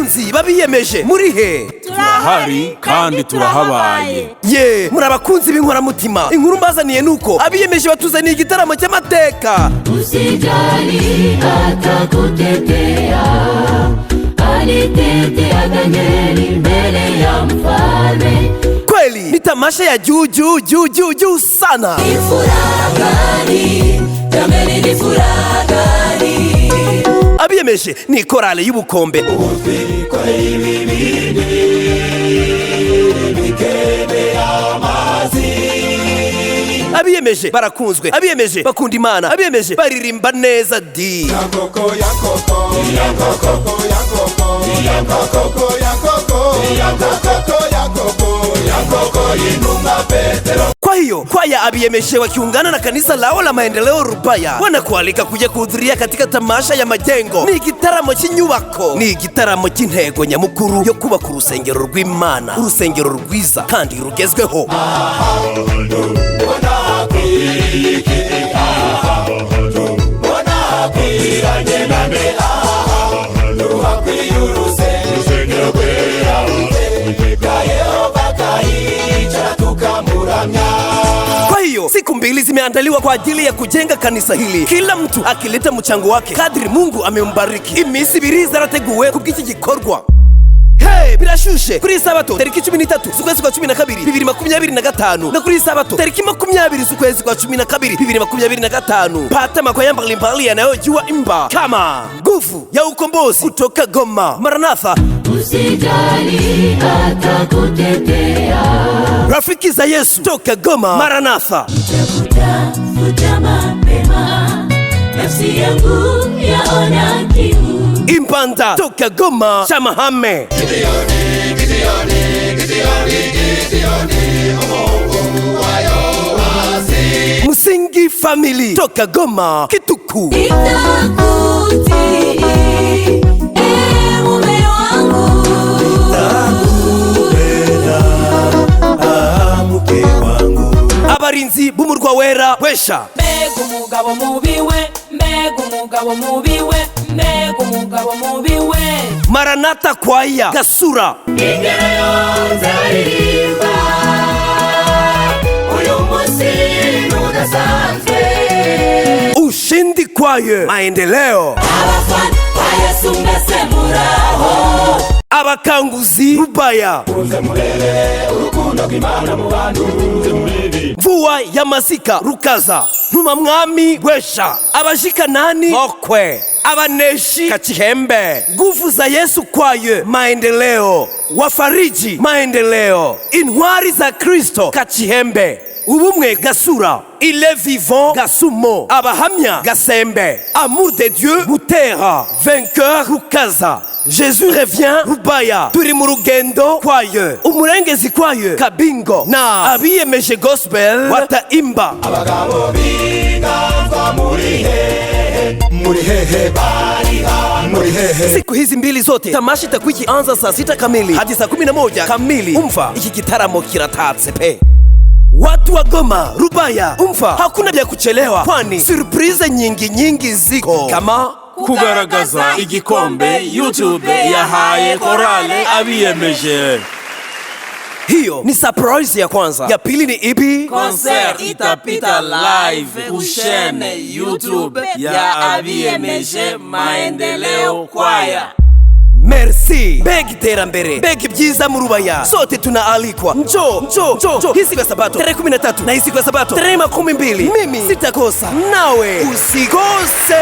bakunzi babiyemeje muri he? Turahari kandi turahabaye. Ye, muri abakunzi b'inkoramutima. Inkuru mbazaniye nuko abiyemeje batuzaniye igitaramo cy'amateka. Usijali atakutetea, alitetea Danieli mbele ya mfalme. Kweli ni tamasha ya juu sana. Ni furaha gani, jameni ni furaha gani. Abiyemeje ni korale y'ubukombe. Abiyemeje barakunzwe, abiyemeje bakunda Imana, abiyemeje baririmba neza di. Kwa hiyo kwaya abiyemeje wakiungana na kanisa lao la Maendeleo Rubaya wanakualika kuja kuhudhuria katika tamasha ya majengo. Ni igitaramo cy'inyubako, ni igitaramo cy'intego nyamukuru yo kubaka urusengero rw'Imana, urusengero rwiza kandi rugezweho. Kwa hiyo siku mbili zimeandaliwa kwa ajili ya kujenga kanisa hili, kila mtu akileta mchango wake kadri Mungu amembariki. Iminsi ibiri zarateguwe kubw'iki gikorwa. Hey, birashushe kuri Sabato tariki 13 z'ukwezi kwa 12 2025 na kuri Sabato tariki 20 z'ukwezi kwa 12 2025 pata makwaya mbalimbali yanayojua imba kama nguvu ya ukombozi kutoka Goma, Maranatha, usijali atakutetea, rafiki za Yesu toka Goma, Maranatha, futa mapema nafsi yangu yaona kiu, Impanda toka Goma, Chamahame, Musingi Family toka Goma, Kituku, nitakutii mume wangu, mke wangu, abarinzi b'umurwa wera Wesha, mbega umugabo mubiwe, mbega umugabo mubiwe, mbega umugabo mubiwe. Maranatha kwaya Gasura, ingero nzaririmba uyu munsi nudasanzwe, Ushindi kwaye Maendeleo, abafana ba Yesu mwese muraho, abakanguzi Rubaya, Mvua ya Masika Rukaza, Ntuma Mwami Wesha, Abashikanani Mokwe, Abaneshi Kachihembe, Nguvu za Yesu kwaye Maendeleo, Wafariji Maendeleo, Intwari za Kristo Kachihembe, Ubumwe Gasura, Il est vivant Gasumo, Abahamya Gasembe, Amour de Dieu Butera, Vainqueur Rukaza, Jésus revient Rubaya, turi mu rugendo kwaye, Umurengezi kwaye Kabingo na abiyemeje gospel wataimba. Abagabo biganza muri hehe muri hehe. Siku hizi mbili zote tamasha itakuwa ikianza saa 6 kamili hadi saa 11 kamili. Umva, iki gitaramo kiratatse pe. Watu wa Goma, Rubaya, umva, hakuna vya kuchelewa, kwani surprise nyingi ziko kama Kugaragaza igikombe YouTube yahaye korale abiyemeje. Hiyo ni surprise ya kwanza. Ya pili ni ipi? Concert itapita live kushene YouTube ya abiyemeje Maendeleo kwaya. Merci. Begi terambere, begi byiza mu Rubaya. Sote tunaalikwa. Njoo. Hii siku ya Sabato tarehe 13 na hii siku ya Sabato tarehe 12. Mimi sitakosa, nawe usikose.